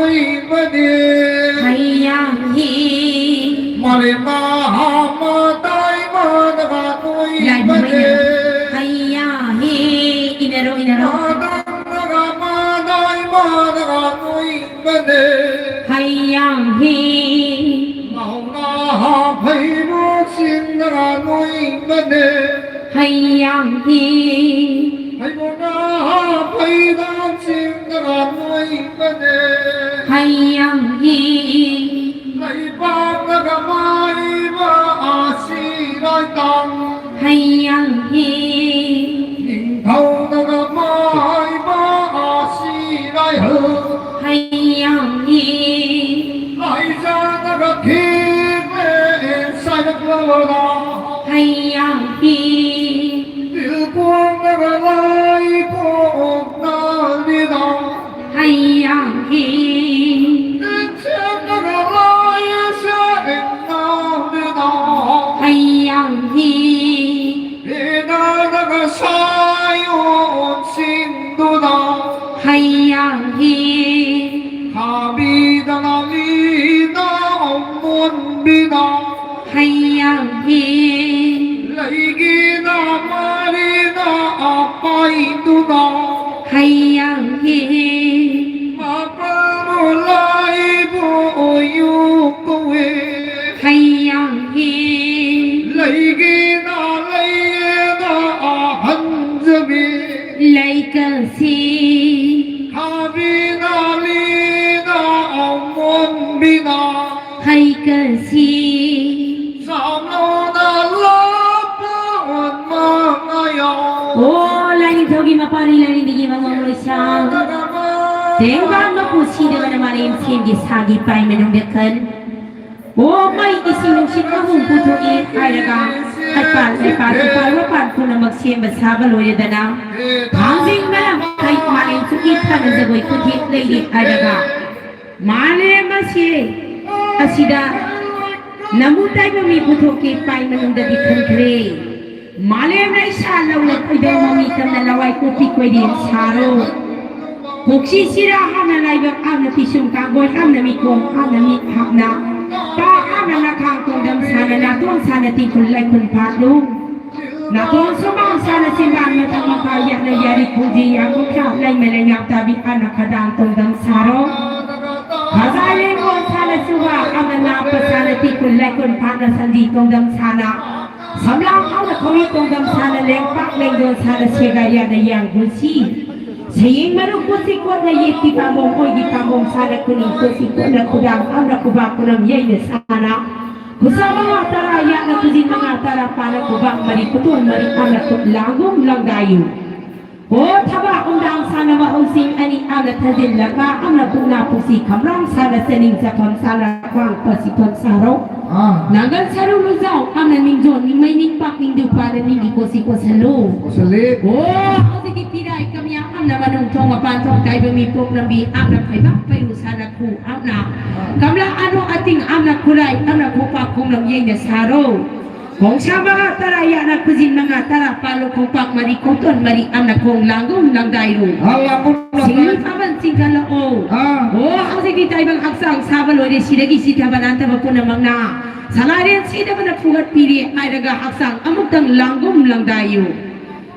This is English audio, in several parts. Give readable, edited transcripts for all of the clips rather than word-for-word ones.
noi bade hayang hi mare ma ma dai ma ga noi bade hayang hi inaro ga ma dai ma ga noi bade hayang hi mau na ha phai ro sin ga noi bade hayang hi phai mo na ha phai da sin ga noi bade hayang hi lai ba ga mai ba a si lai tang hayang hi thâu ga mai ba a si lai hư hayang hi lai ra ga khi về sai đất lo đó hayang hi điều quang ga lai cuộc na đi đâu hayang hi đến xem ga lai sẽ na đi đâu hayang hi để na ga sai ôn xin tu đâu hayang hi hà bi da na mi da ông muốn bi da hayang hi lấy gi da ma đi da apai tu da hayang hi ma pa mo lai bo yu ko we hayang hi lấy gi da a han zabi lấy cơ si hà bi da li da ông muốn bi da hay cơ si sao nó da la pa on ma ngayo ô lại đi thogi mà pari lại đi đi mà ngồi sang tiếng vang nó phụ si dengan nama lain sih di sagi pai menung dekan ô mai isi nung sin ka hung putu i ai daga ai pan wa pan pun na magsiem basaba lo ya dana hanging na kai malin su i than na goi ku thi lei di ai daga male ma si asida namutai ma mi putu ki pai menung da di khan kre male nai sa lo le kai da ma mi tam na lawai ku pi koi di saro Hoksi sira hamna naibak amna tisung kagoi amna mikong amna mi hamna pa amna nakang tongdam sana na tuang sana tikul lai kun patlu na tuang sumang sana simban matang makayak na yari puji yang mukha lai melenyak tabi anak kadang tongdam saro hazale ko sana suwa amna na pasana tikul lai kun patna sandi tongdam sana samlang amna kawi tongdam sana leng pak leng don sana segaya na yang bulsi Sayang baru kusikot na yeti kamong koy di kamong sana kuning kusikot na kudang amra kubak kunam yay na sana kusama mga taraya na kuzin mga tarapana kubak mari kutun mari amra kut langong lang dayo o taba undang sana mausing ani amra tazin laka amra tuna pusi kamrang sana sening sapam sana kwang pasiton saro Nagan saru luzaw amna ningjon ning may ning pak ning dupa na ning ikusikot sa lo Salit Oh, sige piday kami ang na manung tong apantong kay bumipok ng bi ang na kay bak payo sana ku ang na kamla ano ating ang na kulay ang na kupa kung lang yeng na saro kung siya mga taraya na kuzin mga tara palo kung pak mari kuton mari ang na kung langgong lang dayro sige paman singkala o oh ang sige tayo bang aksang sabalo de silagi sitabananta ba po namang na sangarin sida ba na pugat pili ay naga aksang amutang langgong lang dayo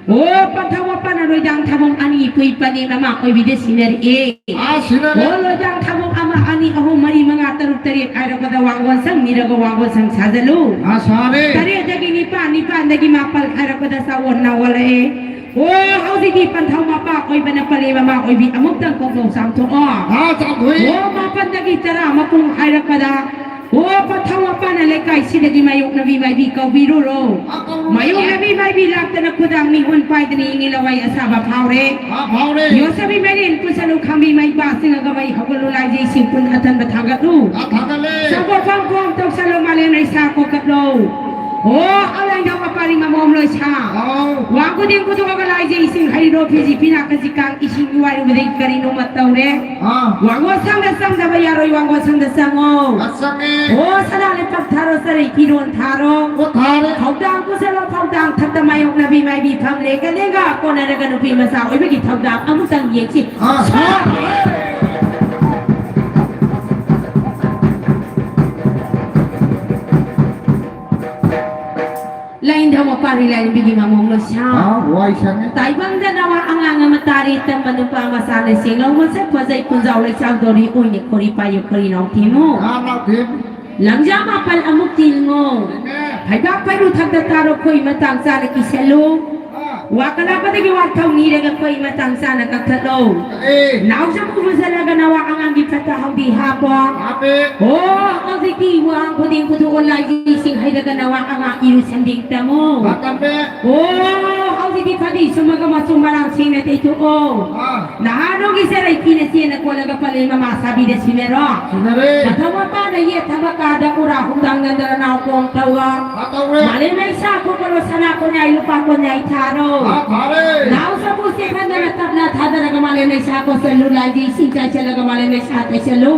Oh, patawa pa na lojang tabong ani pui pani mama koi bides sinari e. Oh, lojang tabong ama ani aho mari mga taruk tarik ay pada wangwan sang miraga wangwan sang sazalu. Tari dagi nipa dagi mapal ay pada sawon na wala e. Oh, how sige pantaw mapa koi bana pali mama koi bi amuk tang kong samto o. Oh, mapan dagi tara mapung ay pada Oh, patawa pa na lekay sila di mayok na bimay bi kau biruro. Mayok na bimay bi lakta na kudang mi unpay dani ingilaway asaba paure. Yo sabi merin kung sa lukang bimay basing agamay hakululay di simpun atan batagat lu. Sabo pang kong tog sa lumalin ay sako katlo. Oh, alay daw kapaling mamomlo siya. Wago din ko ito kagalay di ising haliro Pilipina kasi kang ising iwari umadig ka rin umataw re. Wago sang dasang dabayaroy wago sang dasang o. Oh, sana pagtaro sa rin kinuon taro. Tawdang ko sa lang tawdang tagdamayok na bimay bipam lega ako na naganupi masakoy bagi tawdang amusang yeki. lai bigi mamong lo sha why sang tai bang da nawa anga matari tam manu pa masale sing lo mo se phazai punjau le chau dori oi ni khori pa yo khori nong thi mo nào thêm langja ma pal amuk til ngo phai ba pai ru thak da ta ro khoi ma tang sa le ki selo wakala pa de wa thau ni le ga khoi ma tang sa na ka thalo naw sa ku sa la ga nawa anga gi phata hau di ha po oh oziki wa ko ding ku tu online gi sing hai da ga nawa anga iru sending tamo oh oziki phadi sumaga ma sumarang sing na te tu o na no gi sa rai ki na si na ko la ga pale ma ma sabi de sinero thama pa na ye thama ka da ura hundang na da na ko tawa male mai sa ko ko sana ko nyai lupa ko nyai tharo now sa po se kan na tabla thada na gamale na sa ko sa lulay di sinta chala gamale na sa te selo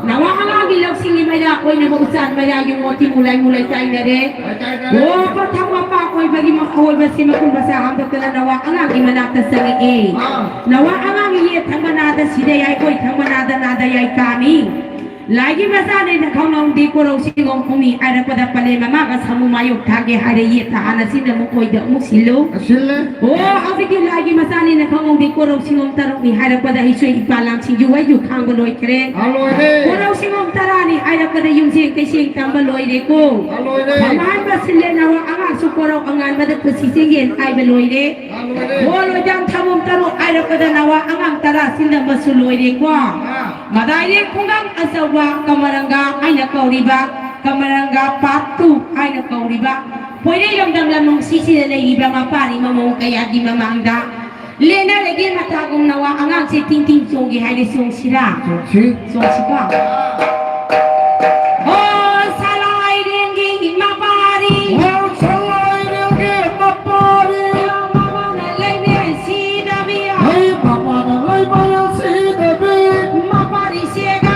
nawa anga gilok singi mai da ko na busan mai da yung moti mulay tay na re oh pathama pa ko bagi makawal ba si makun ba sa ham doktor nawa anga gimanak ta sa e nawa anga ye thama na da side yai ko thama na da yai kami lagi masa ne na khong nong di ko ro singom khumi ara pada pale mama ka samu mayuk thage hare ye ta ana sin mu koi da mu silo oh afiki lagi masa ne na khong nong di ko ro singom tarong mi hare pada hisoi ipalang sing ju wai ju khang boloi kre ko ro singom tarani ara pada yung sing ke sing tam boloi de ko maman ba sile na wa anga su ko ro angan ba de pasi singen ai boloi de ho lo jang thamum taro ara pada na wa angang tara sin da basuloi de ko madai de khungang asaw kamaranga aina kauriba kamaranga patu aina kauriba pwede yung damlamong sisi na iba mapari mamong kaya di mamangda lena lagi matagong nawa angang si ting songi haide song sira song sipa oh salai dengi mapari oh salai dengi mapari mama na lene si dabia hey mama na lene si dabia mapari siega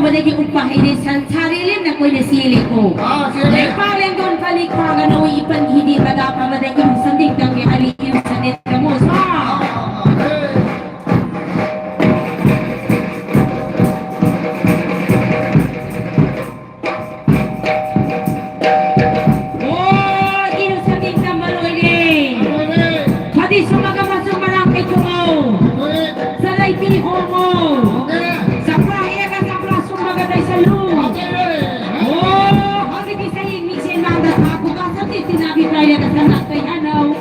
lagi upah ini sansari lim na koy nasili ko. Like paling doon palik pa nga no ipan hindi pada pa maday yung sandig dang ali yung sanit kamo sa. Oh, yung sandig kamaloy din. Pati sumaga masumarang kay mo. Salay piho mo. Kaya kasanak kay ano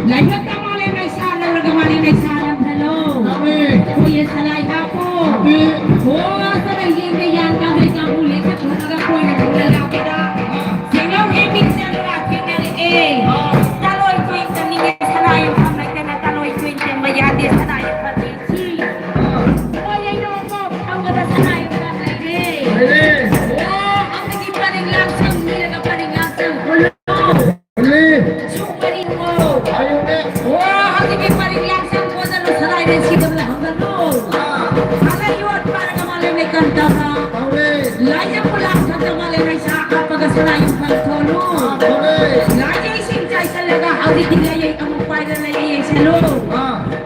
lahat ang mga may sana nagamali may sana hello kuya salay hapo sa naging yan kami sa huli sa nagapoy na lalaki na singaw ibig sa lalaki na taloy ko yung taningin salay yung kamay ka na taloy ko yung mayadi salay yung patisi kaya yung mo ang gata salay yung kamay ang naging paring lang sa nila ka paring lang sa hulo Suparin mo. Ayun eh. Wow, ang ibig paring lang sa ko na lo salay din sigam lang no. Alayot para ka malimay kanta na. Laya ko lang sa malimay sa kapag salay yung pagtono. Laya ising chay talaga ang ditilay ang pwede na iyay sa lo.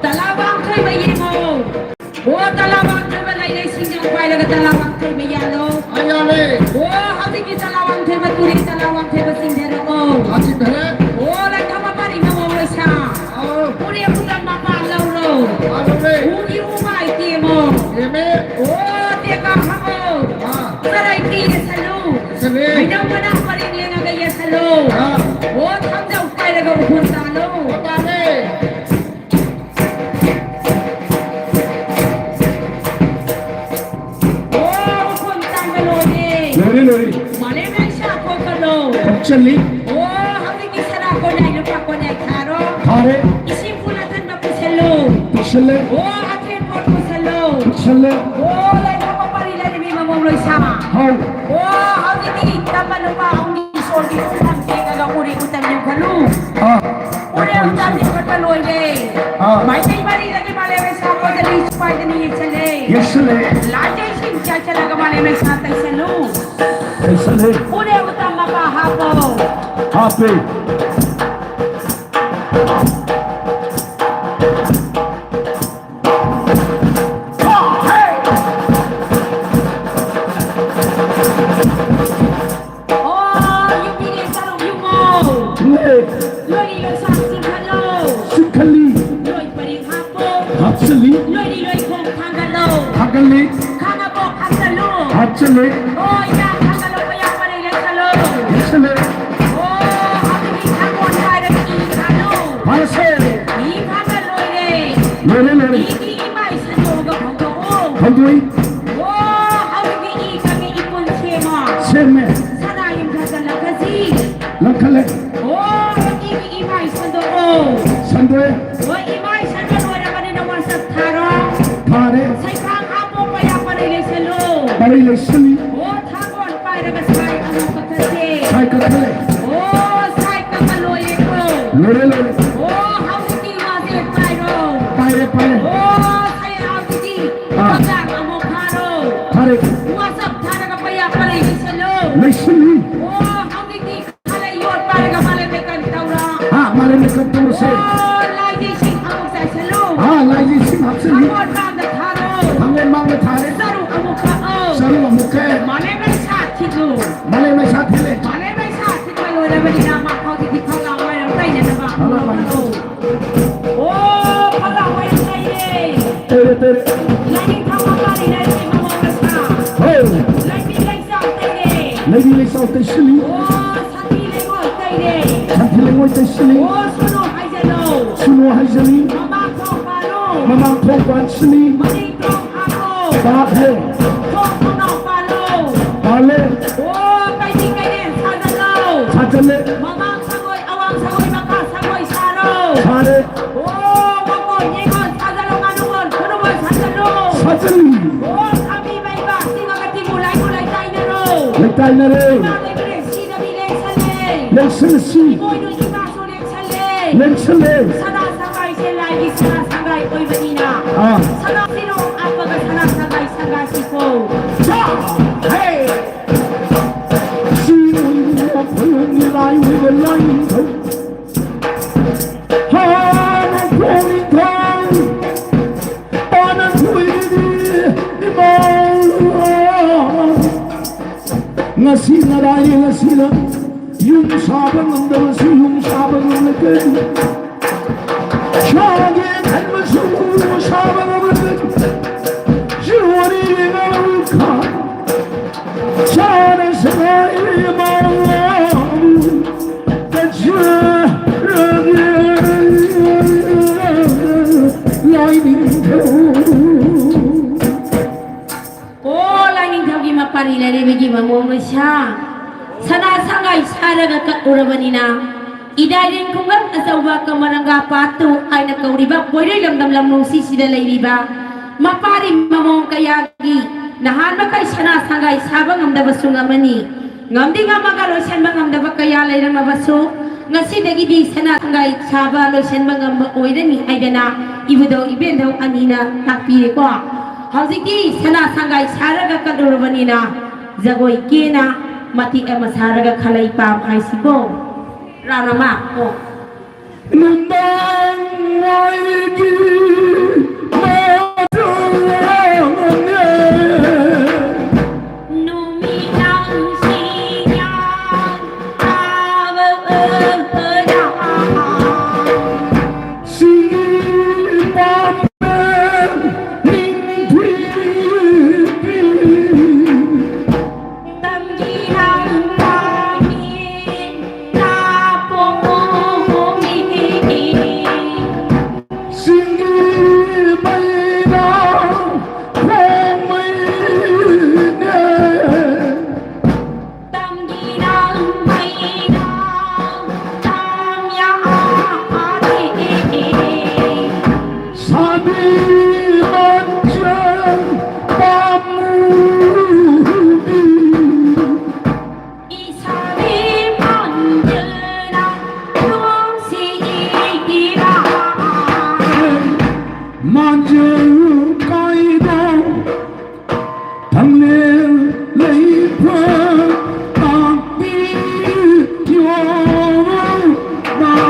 Talabang kay mayimo. Talabang kay malay sing ang pwede ka talabang kay mayalo. Ayale. Ang digit talawang kay maturing talawang kay basindero ko. Asin dere. Ola kama pari na mo sa. Uri ako lang mapalaw ro. Uri umay timo. Eme. Teka hamo. Saray tiya sa lo. Ay nang manang parin lang ang gaya sa lo. Tham daw kay lagaw punta lo. Pare. Lori. Mali na siya ko kalo. Actually. Hanggang isa na ako na ilupa ko na ikaro. Kare. Isimpulatan ba po sa lo? Pisale. Atin po po sa lo. Pisale. Lai na paparila ni Mima Mongloy sama. How? Hanggang kita malupa ang nisol di ko lang kaya kagakuri-utan yung kalo. Uri ang dami ko taloy day. May kay marila ni Malewe sa ako dali spart ni Yitzale. Yes, sir. Lajay siya talaga Malewe sa tay sa lo. Uri ang utang mapahapo. Happy. Habsele, Oh, ina kakalo pa yung panilang salo. Habsele, Oh, ang hindi kakon tayo ng ikano. Parse, Di kakaloy eh. Lere, Hindi imay sa doga kong doon. Hondui, Oh, ang hindi kami ipon sema. Seme, Sana yung gagala kasi. Lankale, Oh, hindi imay sa doon. Sandre, Oh, imay sa doon. Wala ka na naman sa tarong. Pare, Sa ikang amo pa yung panilang salo. Barile Sili, Oh, tangon pa rin say ano ka kasi. Sai Kakale, Oh, say kakaloy ko. Lere, Oh, how did you want it, Tyro? Pare, Oh, say how did you? Paglang ang mukano. Pare, What's up, tara ka pa yan pala yung salo. Lesili, Oh, how did you kalayot para ka malamikan taura? Malene Kantorse, Oh, lagi sing ako sa salo. Laji Sing Habsele, Amor bang the taro. Hangen Mange Tare, Saru ang mukao. Saru Muke, Malemay sa tito. Maleme Satile, Malemay sa tito. Wala ba dinama ko titi palaway ang tayo na naman. Oh, palaway ang tayo eh. Tere, Laging pamamali na yung mga basta. Hey, Laging lang sa tayo eh. Lady Lisa Teshili, Oh, sa tili mo tayo eh. Santilengo Teshili, Oh, suno ay jalo. Suno Hajali, Mamakong palo. Mamang Tongkwan Sili, Manitong ako. Bakhe, Kung punong palo. Bale, Oh, kay di kayo sa dalaw. Sajale, Mamang sagoy, awang sagoy, makasagoy saro. Sare, Oh, wakon, yengon, sa dalong anungon, kuno mo sa dalo. Sajali, Oh, kami may ba, si magati mulay-mulay tayo na ro. Lekay na rin, Mga libre, si nabili sa lay. Leksilisi, Imoy nun ibaso ulit sa lay. Leksile, Sanasangay sila, di sanasangay, oy manina. Sana sino ang mga sanasangay si po. Hey, Sino yung pulong nilay with a line coat? Hanang pulling down, Hanang pulling Nga sila raya nga sila, yung sabang ang dawasi, yung sabang ang nagay. Shagin and Masuku, sabang ang nagay. Shuri nga ka, sana sa imaw, kadya, lightning Oh, langing tawgi maparila rin bigi mamong siya. Sanasangay saraga ka urabanina. Idayin ko nga asawa ka marangga pato ay nagkauriba. Pwede lang damlam nung sisidalay riba. Mapari mamong kayagi. Nahan makay sanasangay sabang ang dabaso nga mani. Ngamdi nga magalo siyan mga daba kayalay ng mabaso. Nga sidagi di sanasangay sabalo siyan mga maoy ni ay dana. Ibu daw ibin daw anina takpili ko. Haziki sanasangay saraga ka urabanina. Zagoy kina mati masaraga kalay pam ay sibo. Rana ma. Oh. Nandang maigi Numinang siyang kawawadan. Tanggilang pangin na pumumingin. Tanggilang mainang tamyaari. Sabi man dyan pamuli Isabi man dyan ang iyong siigiraan. Manjil kaidang Tanglil leipan Ang biyong na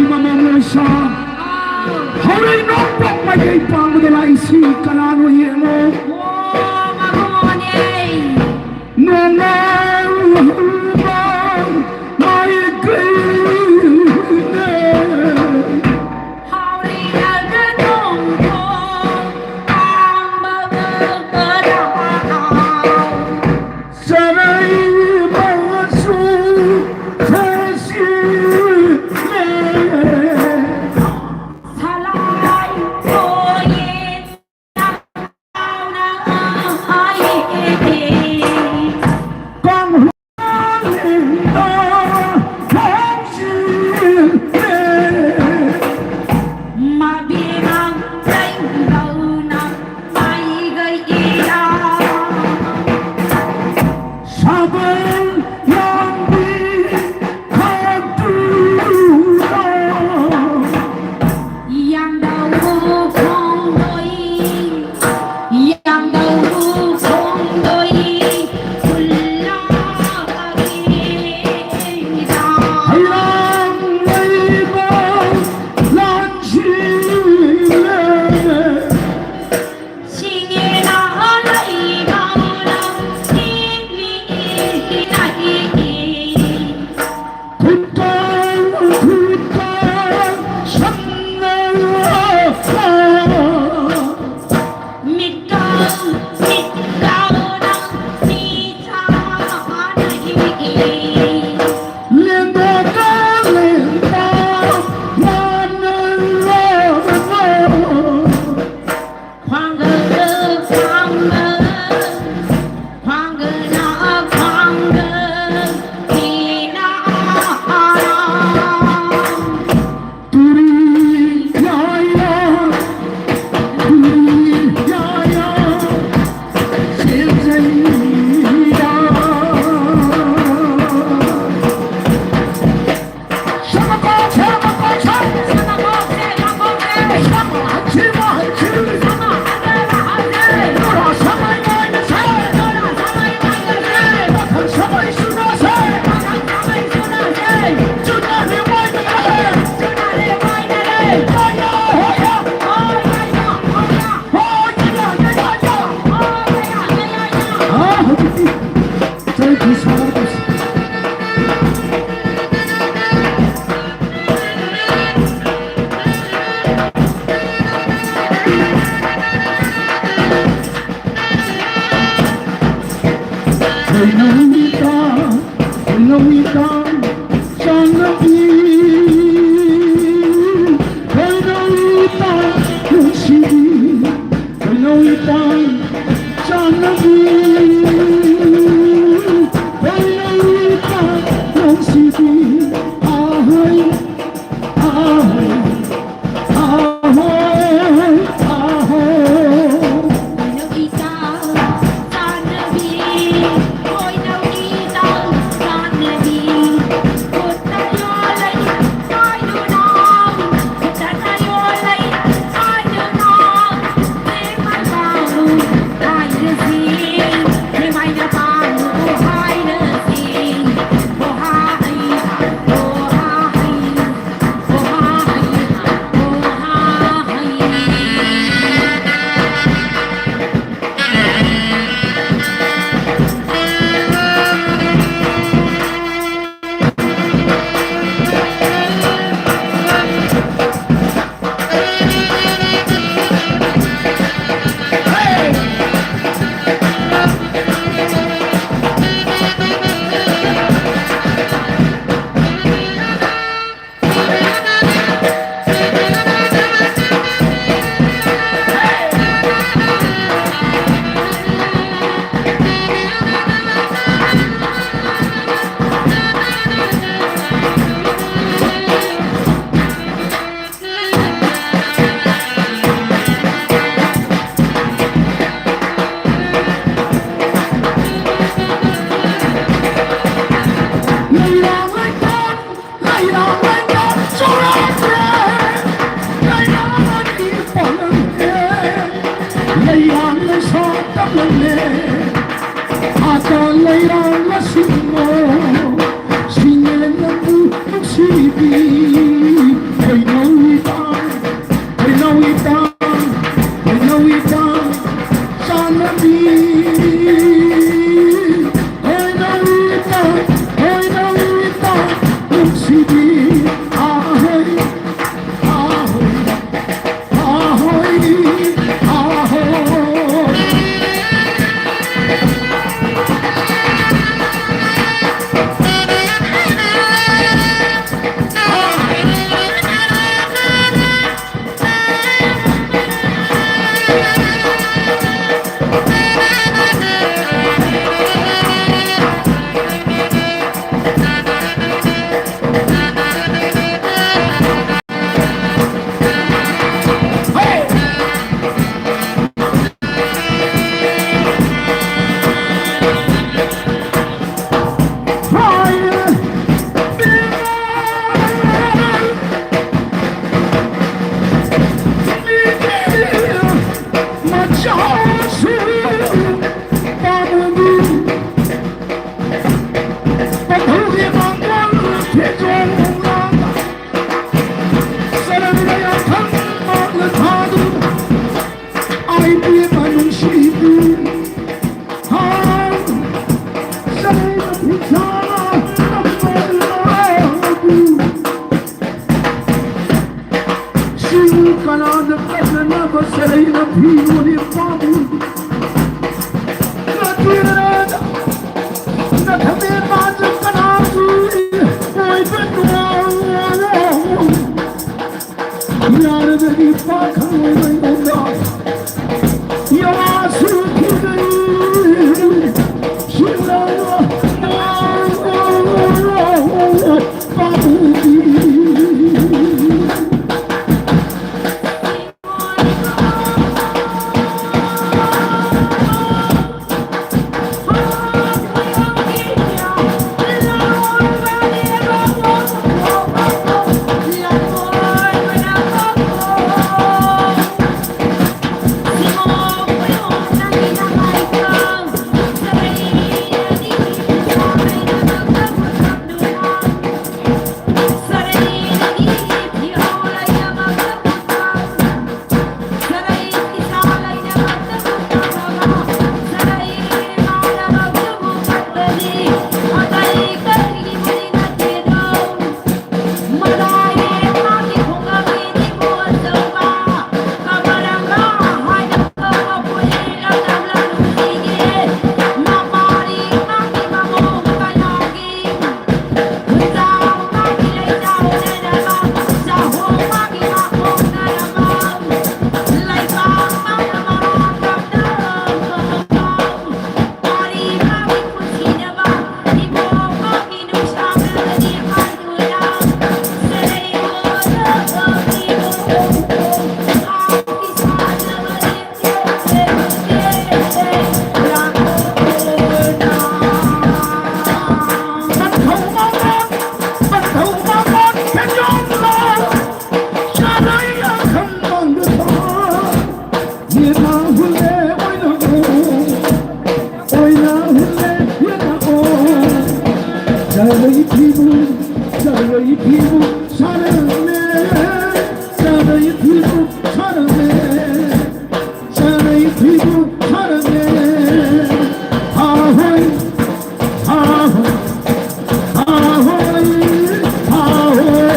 마마모사 허리 높고 마이 빵무들아 이시 까나노 예모 노나 마이 그네 사랑이 마수 시우 가나드 까르나 거세이나 비문이 빠부 나 뒤에다 나 담에 맞은 가나드 오이 벤노 야르베니 파카노이 벤노다 야수 피드이 신라와 빠부디 자의 피부 사랑해 자의 피부 사랑해 자의 피부 사랑해 아호이 아호이 아호이 아호이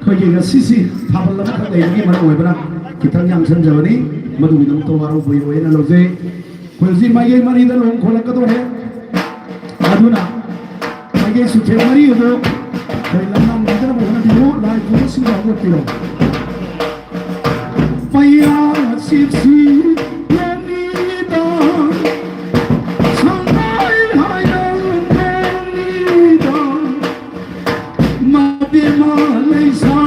ꯑꯩꯈꯣꯏꯒꯤ ꯉꯁꯤꯁꯤ ꯊꯥꯕꯜ ꯑꯃꯈꯛ ꯂꯩꯕꯒꯤ ꯃꯔꯝ ꯑꯣꯏꯕꯅ ꯈꯤꯇꯪ ꯌꯥꯝꯁꯟꯖꯕꯅꯤ ꯃꯗꯨꯒꯤꯗꯃꯛꯇ ꯋꯥꯔꯧꯕꯒꯤ ꯑꯣꯏꯅ ꯂꯧꯖꯩ ꯑꯩꯈꯣꯏ ꯍꯧꯖꯤꯛ ꯃꯥꯏꯀꯩ ꯃꯔꯤꯗ ꯂꯨꯍꯣꯡ ꯈꯣꯡꯂꯛꯀꯗꯧꯔꯦ ꯑꯗꯨꯅ ꯃꯥꯏꯀꯩ ꯆꯨꯊꯦꯛ ꯃꯔꯤ ꯑꯗꯨ ꯑꯩꯈꯣꯏ ꯂꯝꯅꯥꯝꯕꯤꯗꯅꯕ ꯍꯣꯠꯅꯕꯤꯌꯨ ꯂꯥꯏ ꯄꯨꯕꯁꯤꯡꯒ ꯍꯧꯒꯠꯄꯤꯔꯣ ꯄꯩꯌꯥ ꯁꯤꯞꯁꯤ ꯂꯝꯕꯤꯗ ꯁꯪꯒꯥꯏ ꯍꯥꯏꯅ ꯂꯝꯕꯤꯗ ꯃꯕꯦꯝꯃ ꯂꯩꯁꯥ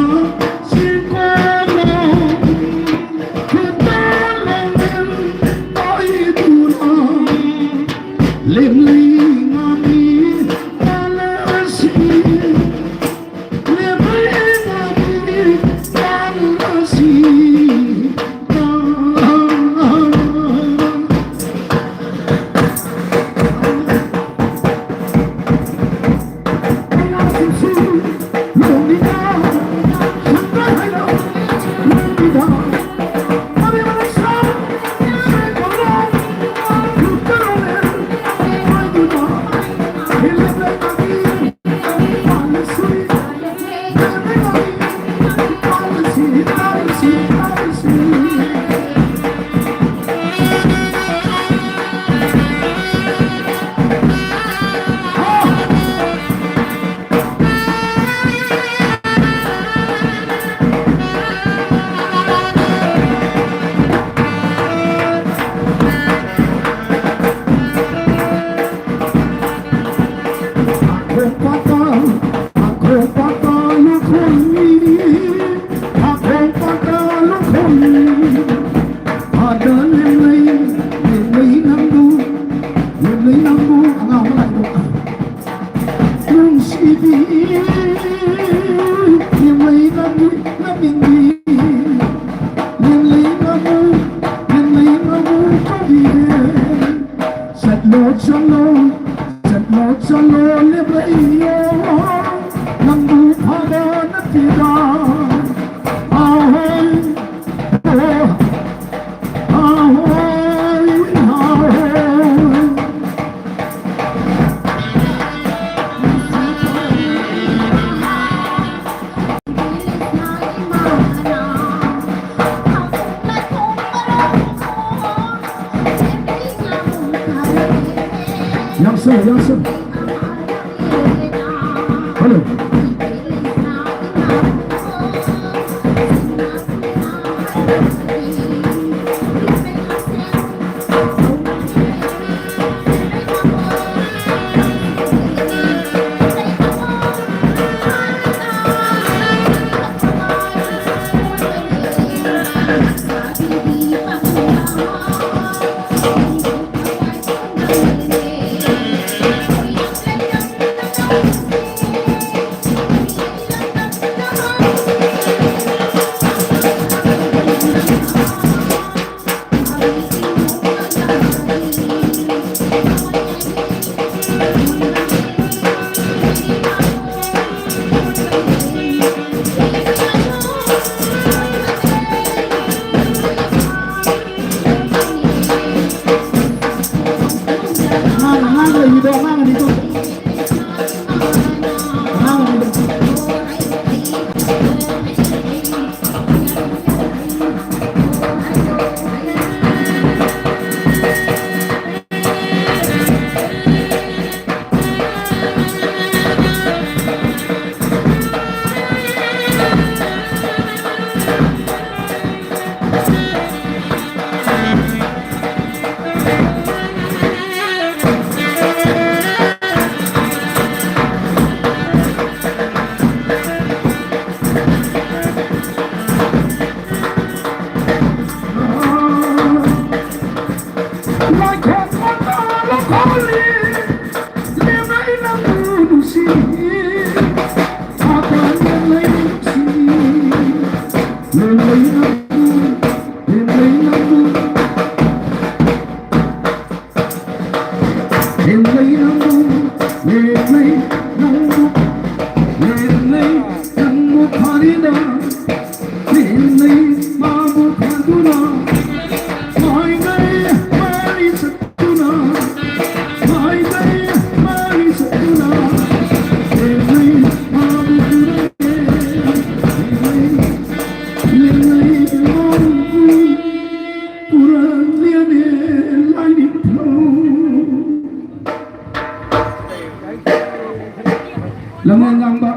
Lang yan nga ba?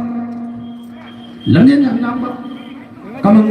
Lang yan nga ba? Kamang